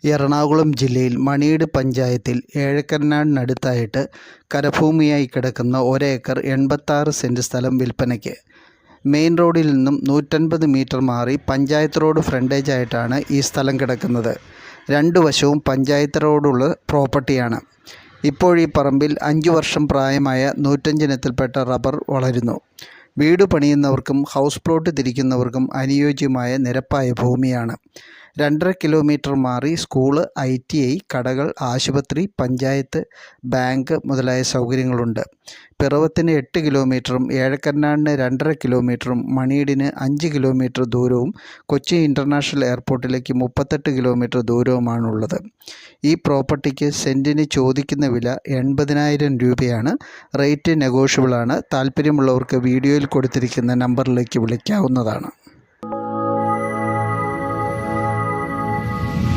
എറണാകുളം ജില്ലയിൽ മണിയുടെ പഞ്ചായത്തിൽ ഏഴക്കനാടിനടുത്തായിട്ട് കരഭൂമിയായി കിടക്കുന്ന ഒരേക്കർ 86 സെൻറ് സ്ഥലം വിൽപ്പനയ്ക്ക്. മെയിൻ റോഡിൽ നിന്നും 150 മീറ്റർ മാറി പഞ്ചായത്ത് റോഡ് ഫ്രണ്ടേജായിട്ടാണ് ഈ സ്ഥലം കിടക്കുന്നത്. രണ്ടു വശവും പഞ്ചായത്ത് റോഡുള്ള പ്രോപ്പർട്ടിയാണ്. ഇപ്പോഴീ പറമ്പിൽ 5 വർഷം പ്രായമായ 105 ഇനത്തിൽപ്പെട്ട റബ്ബർ വളരുന്നു. വീട് പണിയുന്നവർക്കും ഹൗസ് പ്ലോട്ട് തിരിക്കുന്നവർക്കും അനുയോജ്യമായ നിരപ്പായ ഭൂമിയാണ്. 2.5 കിലോമീറ്റർ മാറി സ്കൂള്, ITI, കടകൾ, ആശുപത്രി, പഞ്ചായത്ത്, ബാങ്ക് മുതലായ സൗകര്യങ്ങളുണ്ട്. പിറവത്തിന് 8 കിലോമീറ്ററും ഏഴക്കനാടിന് 2.5 കിലോമീറ്ററും മണിയടിന് 5 കിലോമീറ്റർ ദൂരവും കൊച്ചി ഇൻ്റർനാഷണൽ എയർപോർട്ടിലേക്ക് 38 കിലോമീറ്റർ ദൂരവുമാണുള്ളത്. ഈ പ്രോപ്പർട്ടിക്ക് സെൻറ്റിന് ചോദിക്കുന്ന വില 80,000 രൂപയാണ്. റേറ്റ് നെഗോഷ്യബിളാണ്. താല്പര്യമുള്ളവർക്ക് വീഡിയോയിൽ കൊടുത്തിരിക്കുന്ന നമ്പറിലേക്ക് വിളിക്കാവുന്നതാണ്.